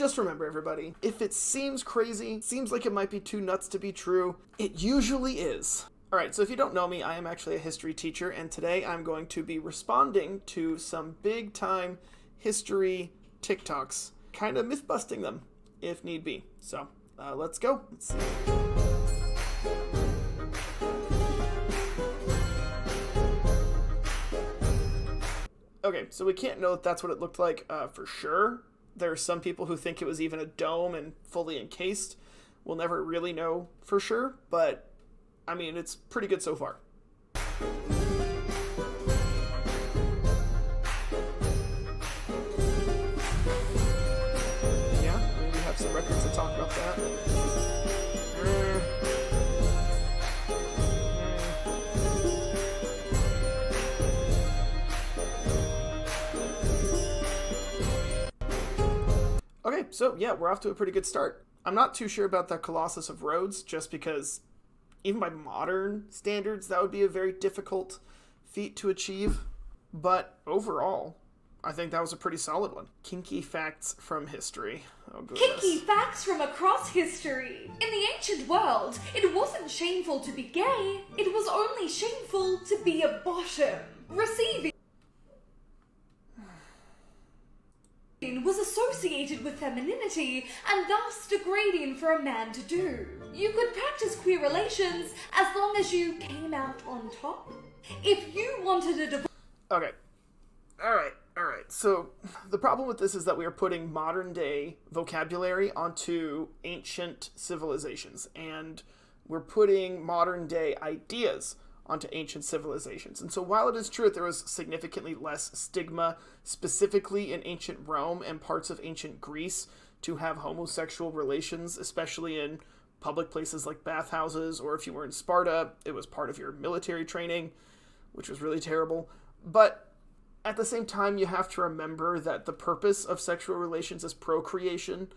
Just remember, everybody, if it seems crazy, seems like it might be too nuts to be true, it usually is. Alright, so if you don't know me, I am actually a history teacher, and today I'm going to be responding to some big-time history TikToks, kind of myth-busting them, if need be. So, let's go. Let's see. Okay, so we can't know if that's what it looked like for sure. There are some people who think it was even a dome and fully encased. We'll never really know for sure, but I mean, it's pretty good so far. Yeah, maybe we have some records to talk about that. Okay, so yeah, we're off to a pretty good start. I'm not too sure about the Colossus of Rhodes, just because even by modern standards, that would be a very difficult feat to achieve. But overall, I think that was a pretty solid one. Kinky facts from history. Oh, goodness. Kinky facts from across history. In the ancient world, it wasn't shameful to be gay. It was only shameful to be a bottom. Receiving was associated with femininity and thus degrading for a man to do. You could practice queer relations as long as you came out on top. If you wanted a divorce... Okay. Alright. So, the problem with this is that we are putting modern day vocabulary onto ancient civilizations, and we're putting modern day ideas onto ancient civilizations. And so while it is true that there was significantly less stigma, specifically in ancient Rome and parts of ancient Greece, to have homosexual relations, especially in public places like bathhouses, or if you were in Sparta, it was part of your military training, which was really terrible. But at the same time, you have to remember that the purpose of sexual relations is procreation.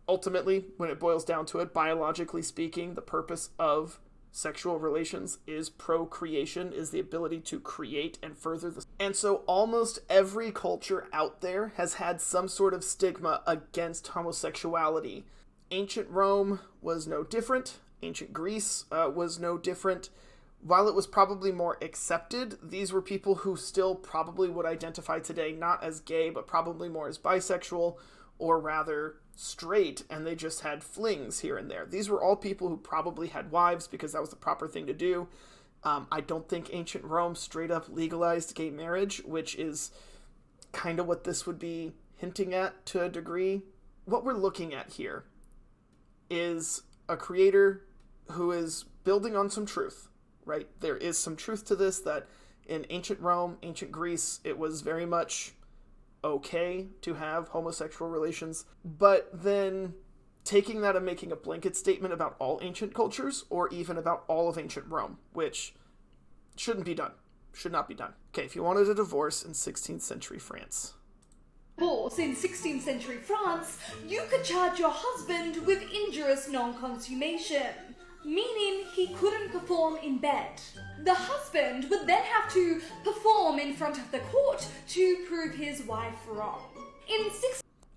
Ultimately, when it boils down to it, biologically speaking, the purpose of sexual relations is procreation, is the ability to create and further the... And so almost every culture out there has had some sort of stigma against homosexuality. Ancient Rome was no different. Ancient Greece was no different. While it was probably more accepted, these were people who still probably would identify today not as gay, but probably more as bisexual, or rather straight, and they just had flings here and there. These were all people who probably had wives because that was the proper thing to do. I don't think ancient Rome straight up legalized gay marriage, which is kind of what this would be hinting at to a degree. What we're looking at here is a creator who is building on some truth, right? There is some truth to this, that in ancient Rome, ancient Greece, it was very much okay to have homosexual relations, but then taking that and making a blanket statement about all ancient cultures, or even about all of ancient Rome, which shouldn't be done. Should not be done. Okay, if you wanted a divorce in 16th century France. Divorce in 16th century France, you could charge your husband with injurious non-consummation, meaning he couldn't perform in bed. The husband would then have to perform in front of the court to prove his wife wrong.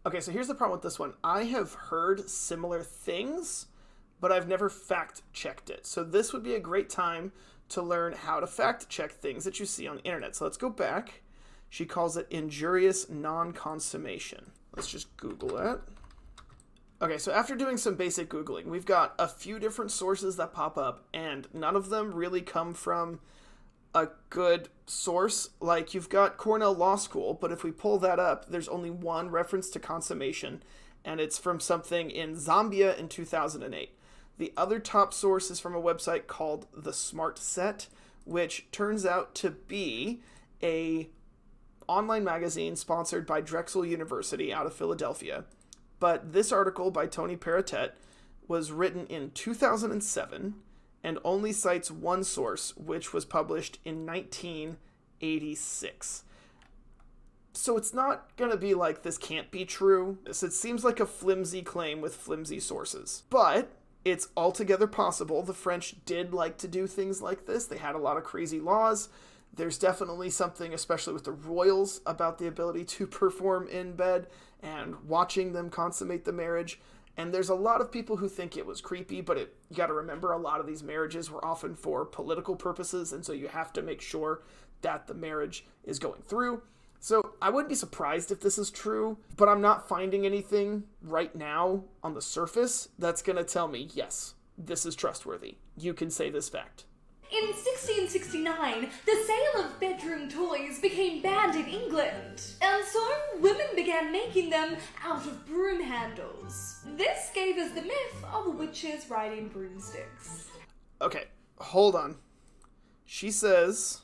Okay, so here's the problem with this one. I have heard similar things, but I've never fact-checked it. So this would be a great time to learn how to fact-check things that you see on the internet. So let's go back. She calls it injurious non-consummation. Let's just Google it. Okay, so after doing some basic Googling, we've got a few different sources that pop up, and none of them really come from a good source. Like, you've got Cornell Law School, but if we pull that up, there's only one reference to consummation, and it's from something in Zambia in 2008. The other top source is from a website called The Smart Set, which turns out to be a online magazine sponsored by Drexel University out of Philadelphia. But this article by Tony Perrottet was written in 2007 and only cites one source, which was published in 1986. So it's not going to be like this can't be true. It seems like a flimsy claim with flimsy sources. But it's altogether possible. The French did like to do things like this. They had a lot of crazy laws. There's definitely something, especially with the royals, about the ability to perform in bed and watching them consummate the marriage. And there's a lot of people who think it was creepy, but you got to remember a lot of these marriages were often for political purposes, and so you have to make sure that the marriage is going through. So I wouldn't be surprised if this is true, but I'm not finding anything right now on the surface that's going to tell me, yes, this is trustworthy. You can say this fact. In 1669, the sale of bedroom toys became banned in England, and so women began making them out of broom handles. This gave us the myth of witches riding broomsticks. Okay, hold on. She says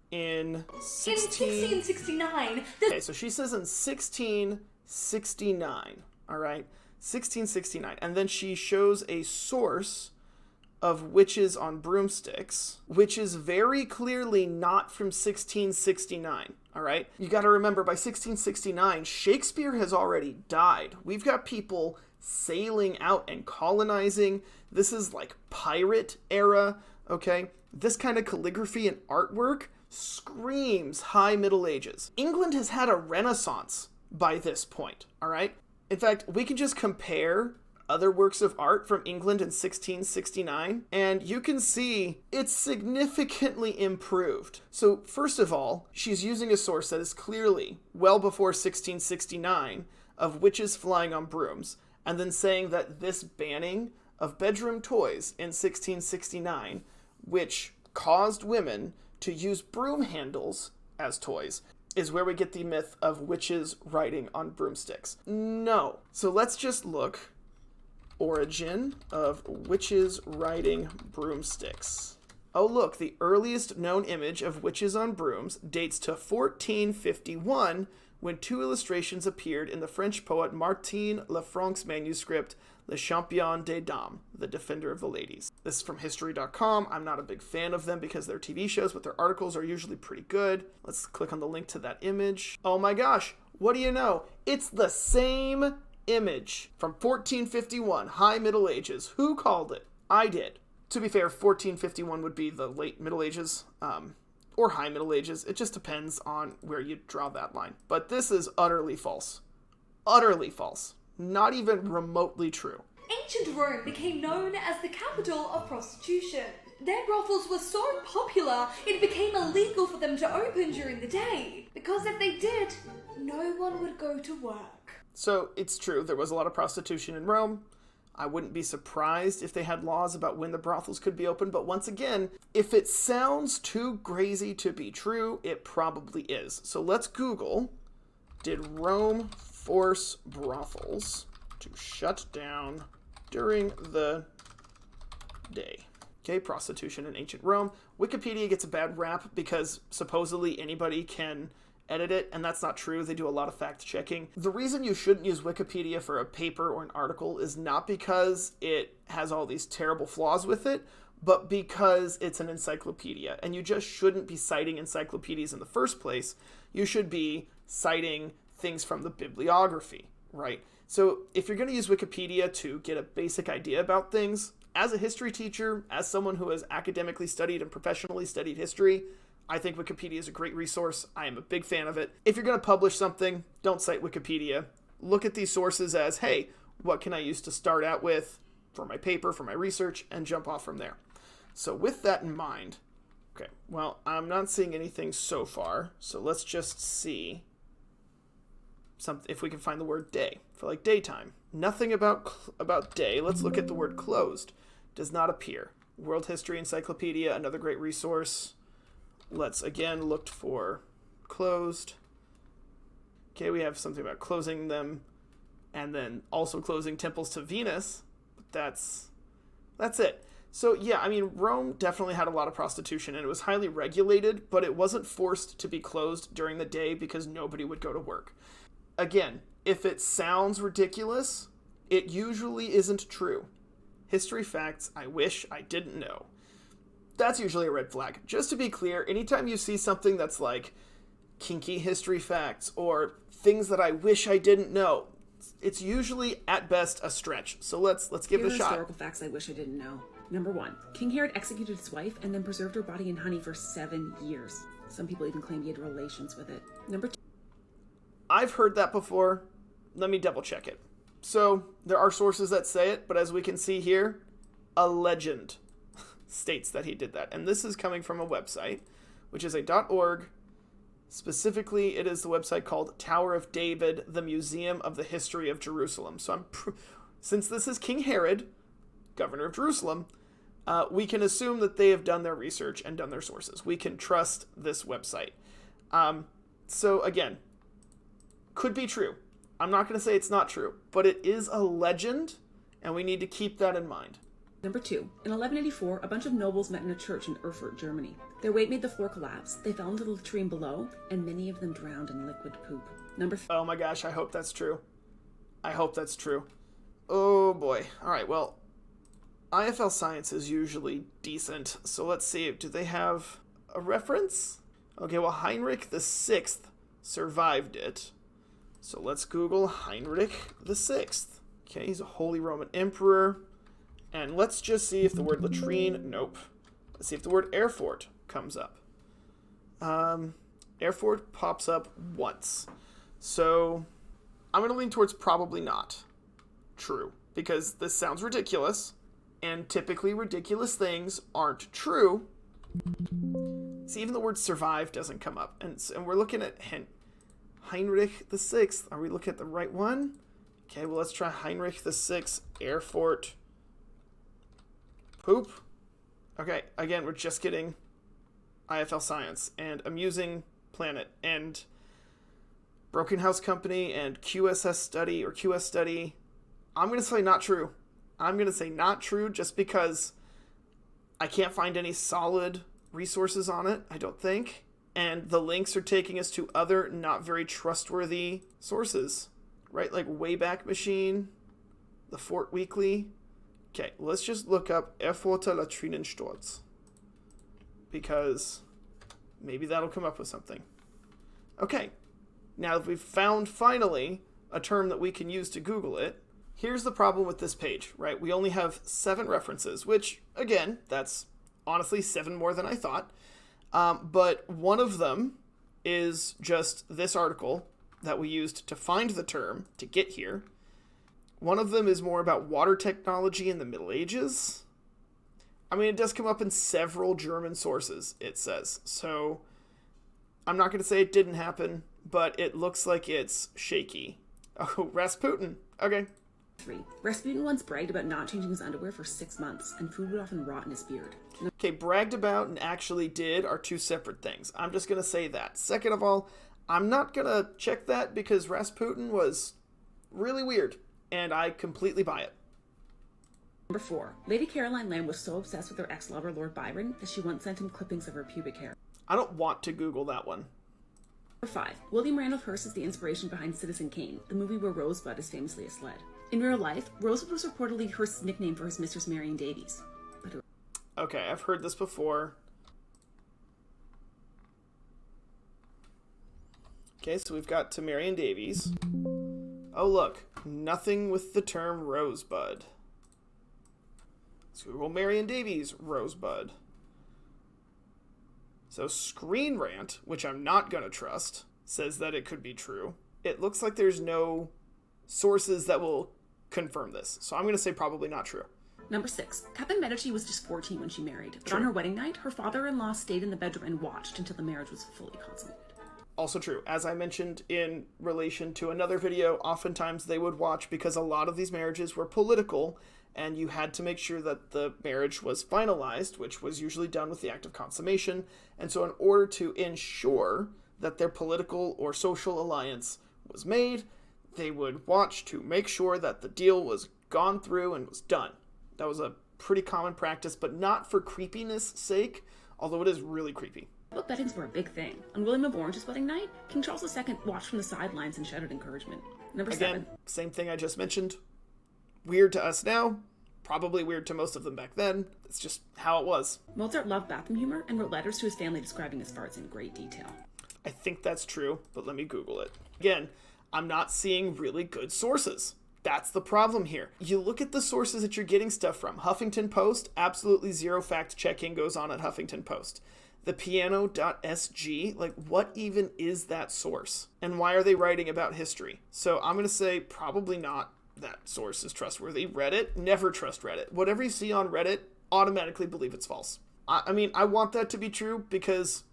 in 1669... Okay, so she says in 1669, all right? 1669. And then she shows a source of witches on broomsticks, which is very clearly not from 1669, all right? You got to remember, by 1669, Shakespeare has already died. We've got people sailing out and colonizing. This is like pirate era, okay? This kind of calligraphy and artwork screams high Middle Ages. England has had a renaissance by this point, all right? In fact, we can just compare other works of art from England in 1669, and you can see it's significantly improved. So first of all, she's using a source that is clearly well before 1669 of witches flying on brooms, and then saying that this banning of bedroom toys in 1669, which caused women to use broom handles as toys, is where we get the myth of witches riding on broomsticks. No. So let's just look. Origin of witches riding broomsticks. Oh look, the earliest known image of witches on brooms dates to 1451, when two illustrations appeared in the French poet Martin Lefranc's manuscript, Le Champion des Dames, the Defender of the Ladies. This is from History.com. I'm not a big fan of them because they're TV shows, but their articles are usually pretty good. Let's click on the link to that image. Oh my gosh, what do you know? It's the same image from 1451, High Middle Ages. Who called it? I did. To be fair, 1451 would be the late Middle Ages, or High Middle Ages. It just depends on where you draw that line. But this is utterly false. Utterly false. Not even remotely true. Ancient Rome became known as the capital of prostitution. Their brothels were so popular, it became illegal for them to open during the day, because if they did, no one would go to work. So it's true, there was a lot of prostitution in Rome. I wouldn't be surprised if they had laws about when the brothels could be open, but once again, if it sounds too crazy to be true, it probably is. So let's Google, did Rome force brothels to shut down during the day? Okay, prostitution in ancient Rome. Wikipedia gets a bad rap because supposedly anybody can edit it, and that's not true. They do a lot of fact checking. The reason you shouldn't use Wikipedia for a paper or an article is not because it has all these terrible flaws with it, but because it's an encyclopedia, and you just shouldn't be citing encyclopedias in the first place. You should be citing things from the bibliography, right? So if you're going to use Wikipedia to get a basic idea about things, as a history teacher, as someone who has academically studied and professionally studied history, I think Wikipedia is a great resource. I am a big fan of it. If you're going to publish something, don't cite Wikipedia. Look at these sources as, hey, what can I use to start out with for my paper, for my research, and jump off from there. So with that in mind, okay, well, I'm not seeing anything so far, so let's just see if we can find the word day for like daytime. Nothing about day. Let's look at the word closed. Does not appear. World History Encyclopedia, another great resource. Let's again look for closed. Okay, we have something about closing them and then also closing temples to Venus. But that's it. So yeah, I mean, Rome definitely had a lot of prostitution and it was highly regulated, but it wasn't forced to be closed during the day because nobody would go to work. Again, if it sounds ridiculous, it usually isn't true. History facts I wish I didn't know. That's usually a red flag. Just to be clear, anytime you see something that's like kinky history facts or things that I wish I didn't know, it's usually at best a stretch. So let's give it a shot. Historical facts I wish I didn't know. Number 1, King Herod executed his wife and then preserved her body in honey for 7 years. Some people even claim he had relations with it. Number 2. I've heard that before. Let me double check it. So there are sources that say it, but as we can see here, a legend states that he did that. And this is coming from a website, which is a .org. Specifically, it is the website called Tower of David, the Museum of the History of Jerusalem. So since this is King Herod, governor of Jerusalem, we can assume that they have done their research and done their sources. We can trust this website. So again, could be true. I'm not going to say it's not true, but it is a legend, and we need to keep that in mind. Number 2. In 1184, a bunch of nobles met in a church in Erfurt, Germany. Their weight made the floor collapse. They fell into the latrine below, and many of them drowned in liquid poop. Number 3. Oh my gosh, I hope that's true. I hope that's true. Oh boy. All right, well, IFL Science is usually decent, so let's see. Do they have a reference? Okay, well, Heinrich VI survived it. So let's Google Heinrich VI. Okay, he's a Holy Roman Emperor. And let's just see if the word latrine, nope. Let's see if the word Erfurt comes up. Erfurt pops up once. So I'm going to lean towards probably not true, because this sounds ridiculous, and typically ridiculous things aren't true. See, even the word survive doesn't come up. And we're looking at Heinrich VI. Are we looking at the right one? Okay, well, let's try Heinrich VI, Erfurt, poop. Okay, again, we're just getting IFL Science and Amusing Planet and Broken House Company and QSS Study or QS Study. I'm going to say not true. I'm going to say not true just because I can't find any solid resources on it, I don't think. And the links are taking us to other not very trustworthy sources, right? Like Wayback Machine, the Fort Weekly. Okay, let's just look up Erfurter Latrinensturz, because maybe that'll come up with something. Okay, now that we've found finally a term that we can use to Google it, here's the problem with this page, right? We only have 7 references, which, again, that's honestly 7 more than I thought. But one of them is just this article that we used to find the term to get here. One of them is more about water technology in the Middle Ages. I mean, it does come up in several German sources, it says. So I'm not going to say it didn't happen, but it looks like it's shaky. Oh, Rasputin. Okay. 3. Rasputin once bragged about not changing his underwear for 6 months, and food would often rot in his beard. Okay, bragged about and actually did are 2 separate things. I'm just going to say that. Second of all, I'm not going to check that because Rasputin was really weird, and I completely buy it. Number 4. Lady Caroline Lamb was so obsessed with her ex-lover, Lord Byron, that she once sent him clippings of her pubic hair. I don't want to Google that one. Number 5. William Randolph Hearst is the inspiration behind Citizen Kane, the movie where Rosebud is famously a sled. In real life, Rosebud was reportedly Hearst's nickname for his mistress Marion Davies. Okay, I've heard this before. Okay, so we've got to Marion Davies. Oh, look. Nothing with the term Rosebud. Let's Google Marion Davies Rosebud. So Screen Rant, which I'm not going to trust, says that it could be true. It looks like there's no sources that will confirm this. So I'm going to say probably not true. Number 6. Catherine Medici was just 14 when she married, but on her wedding night, her father-in-law stayed in the bedroom and watched until the marriage was fully consummated. Also true. As I mentioned in relation to another video, oftentimes they would watch because a lot of these marriages were political, and you had to make sure that the marriage was finalized, which was usually done with the act of consummation. And so in order to ensure that their political or social alliance was made, they would watch to make sure that the deal was gone through and was done. That was a pretty common practice, but not for creepiness' sake, although it is really creepy. Book weddings were a big thing. On William of Orange's wedding night, King Charles II watched from the sidelines and shouted encouragement. Number 7. Again, same thing I just mentioned. Weird to us now, probably weird to most of them back then. It's just how it was. Mozart loved bathroom humor and wrote letters to his family describing his farts in great detail. I think that's true, but let me Google it. Again, I'm not seeing really good sources. That's the problem here. You look at the sources that you're getting stuff from. Huffington Post, absolutely zero fact checking goes on at Huffington Post. The piano.sg, like what even is that source? And why are they writing about history? So I'm going to say probably not that source is trustworthy. Reddit, never trust Reddit. Whatever you see on Reddit, automatically believe it's false. I mean, I want that to be true because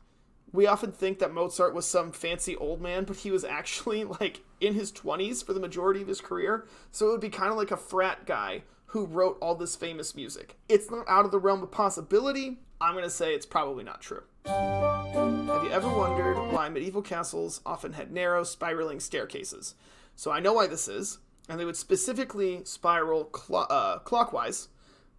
we often think that Mozart was some fancy old man, but he was actually like in his 20s for the majority of his career. So it would be kind of like a frat guy who wrote all this famous music. It's not out of the realm of possibility. I'm going to say it's probably not true. Have you ever wondered why medieval castles often had narrow, spiraling staircases? So I know why this is, and they would specifically spiral clockwise,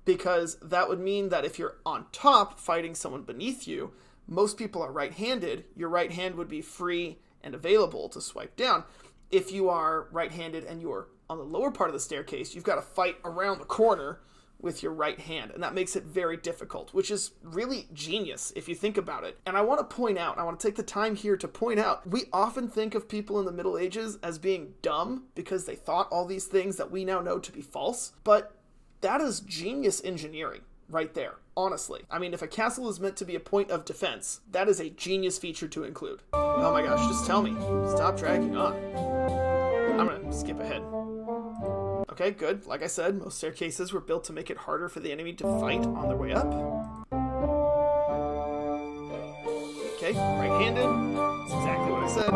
because that would mean that if you're on top fighting someone beneath you, most people are right-handed, your right hand would be free and available to swipe down. If you are right-handed and you're on the lower part of the staircase, you've got to fight around the corner with your right hand, and that makes it very difficult, which is really genius if you think about it. And I want to take the time here to point out, we often think of people in the Middle Ages as being dumb because they thought all these things that we now know to be false, but that is genius engineering right there, honestly. I mean, if a castle is meant to be a point of defense, that is a genius feature to include. Oh my gosh, just tell me. Stop dragging on. I'm gonna skip ahead. Okay, good. Like I said, most staircases were built to make it harder for the enemy to fight on their way up. Okay, right-handed. That's exactly what I said.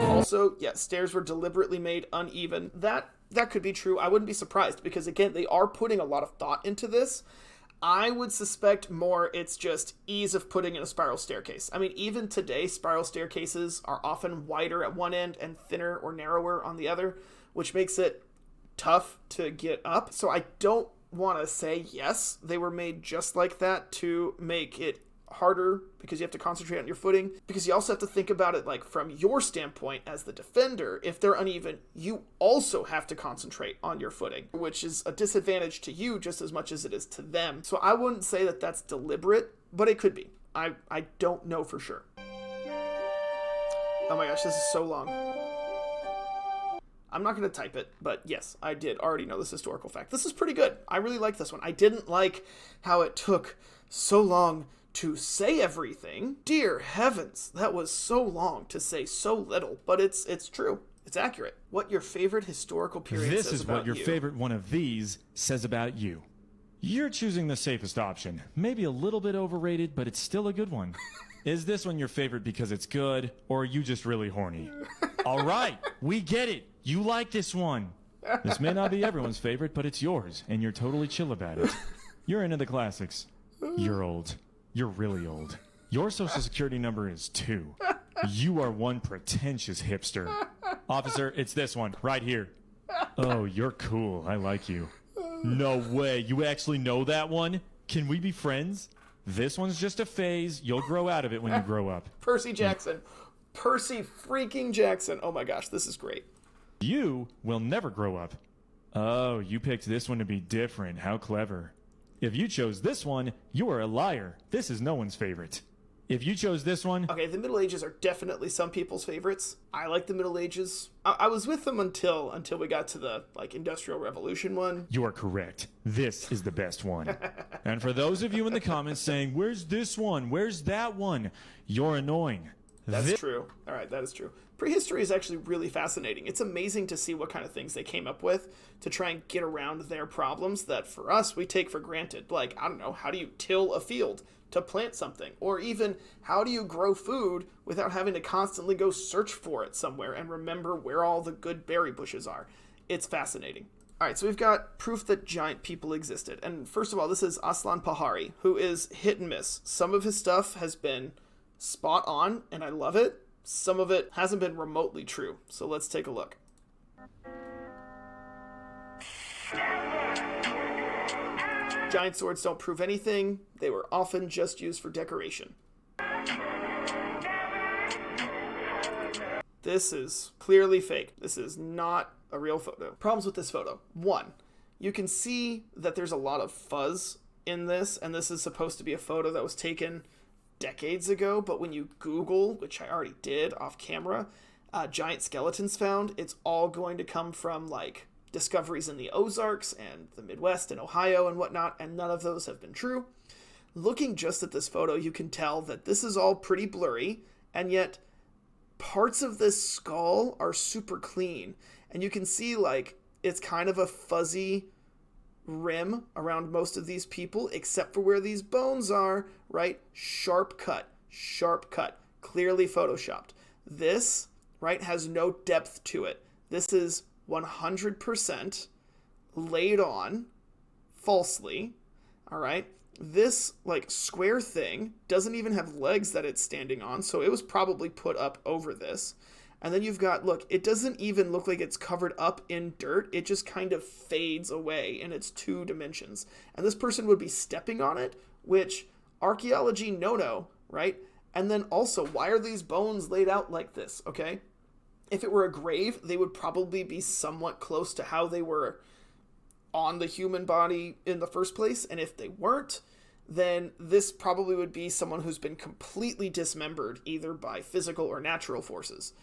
Also, yeah, stairs were deliberately made uneven. That could be true. I wouldn't be surprised because, again, they are putting a lot of thought into this. I would suspect more it's just ease of putting in a spiral staircase. I mean, even today, spiral staircases are often wider at one end and thinner or narrower on the other, which makes it tough to get up. So I don't want to say yes, they were made just like that to make it harder because you have to concentrate on your footing, because you also have to think about it like from your standpoint as the defender. If they're uneven, you also have to concentrate on your footing, which is a disadvantage to you just as much as it is to them. So I wouldn't say that that's deliberate, but it could be. I don't know for sure. Oh my gosh, this is so long. I'm not going to type it, but yes, I did already know this historical fact. This is pretty good. I really like this one. I didn't like how it took so long to say everything. Dear heavens, that was so long to say so little, but it's true. It's accurate. What your favorite historical period This says is about what your you. favorite one of these says about you. You're choosing the safest option. Maybe a little bit overrated, but it's still a good one. Is this one your favorite because it's good, or are you just really horny? All right, we get it. You like this one. This may not be everyone's favorite, but it's yours, and you're totally chill about it. You're into the classics. You're old. You're really old. Your social security number is 2. You are one pretentious hipster. Officer, it's this one, right here. Oh, you're cool. I like you. No way. You actually know that one? Can we be friends? This one's just a phase. You'll grow out of it when you grow up. Percy Jackson. Percy freaking Jackson. Oh my gosh, this is great. You will never grow up. Oh, you picked this one to be different. How clever. If you chose this one, you are a liar. This is no one's favorite. If you chose this one... Okay, the Middle Ages are definitely some people's favorites. I like the Middle Ages. I was with them until we got to the, Industrial Revolution one. You are correct. This is the best one. And for those of you in the comments saying, where's this one? Where's that one? You're annoying. That's true. All right, that is true. Prehistory is actually really fascinating. It's amazing to see what kind of things they came up with to try and get around their problems that for us, we take for granted. Like, I don't know, how do you till a field to plant something? Or even, how do you grow food without having to constantly go search for it somewhere and remember where all the good berry bushes are? It's fascinating. All right, so we've got proof that giant people existed. And first of all, this is Aslan Pahari, who is hit and miss. Some of his stuff has been spot on, and I love it. Some of it hasn't been remotely true. So let's take a look. Giant swords don't prove anything. They were often just used for decoration. This is clearly fake. This is not a real photo. Problems with this photo. 1, you can see that there's a lot of fuzz in this, and this is supposed to be a photo that was taken decades ago, but when you Google, which I already did off camera, giant skeletons found, it's all going to come from discoveries in the Ozarks and the Midwest and Ohio and whatnot, and none of those have been true. looking just at this photo, you can tell that this is all pretty blurry, and yet parts of this skull are super clean. And you can see, like, it's kind of a fuzzy rim around most of these people, except for where these bones are, right? Sharp cut, clearly photoshopped. This, right, has no depth to it. This is 100% laid on falsely, all right? This, like, square thing doesn't even have legs that it's standing on, so it was probably put up over this. And then you've got, look, it doesn't even look like it's covered up in dirt. It just kind of fades away in its 2 dimensions. And this person would be stepping on it, which archaeology no-no, right? And then also, why are these bones laid out like this, okay? If it were a grave, they would probably be somewhat close to how they were on the human body in the first place. And if they weren't, then this probably would be someone who's been completely dismembered either by physical or natural forces.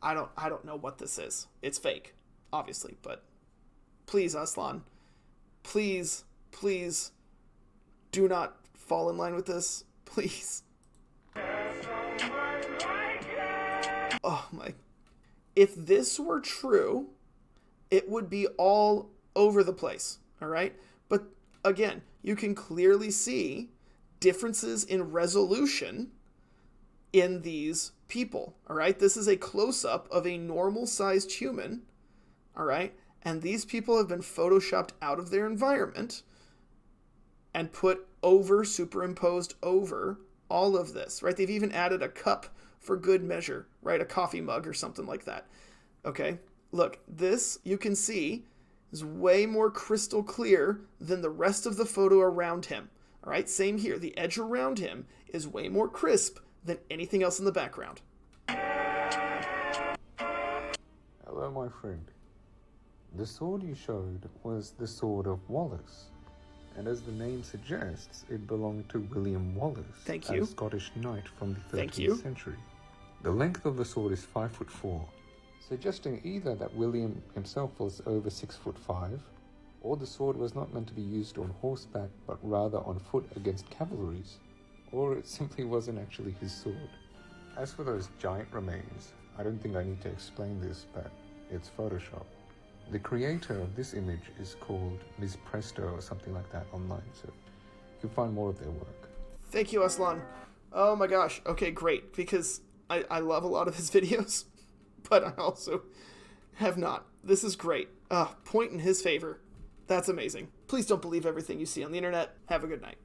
I don't know what this is. It's fake, obviously, but please, Aslan, please do not fall in line with this. Please. Oh my. If this were true, it would be all over the place, all right? But again, you can clearly see differences in resolution in these people, all right? This is a close-up of a normal-sized human, all right? And these people have been photoshopped out of their environment and put over, superimposed over all of this, right? They've even added a cup for good measure, right? A coffee mug or something like that, okay? Look, this, you can see, is way more crystal clear than the rest of the photo around him, all right? Same here. The edge around him is way more crisp than anything else in the background. Hello, my friend. The sword you showed was the sword of Wallace. And as the name suggests, it belonged to William Wallace, Thank you. a Scottish knight from the Thank you. 13th century. The length of the sword is 5'4", suggesting either that William himself was over 6'5", or the sword was not meant to be used on horseback, but rather on foot against cavalries, or it simply wasn't actually his sword. As for those giant remains, I don't think I need to explain this, but it's Photoshop. The creator of this image is called Ms. Presto or something like that online, so you can find more of their work. Thank you, Aslan. Oh my gosh. Okay, great. Because I love a lot of his videos, but I also have not. This is great. Point in his favor. That's amazing. Please don't believe everything you see on the internet. Have a good night.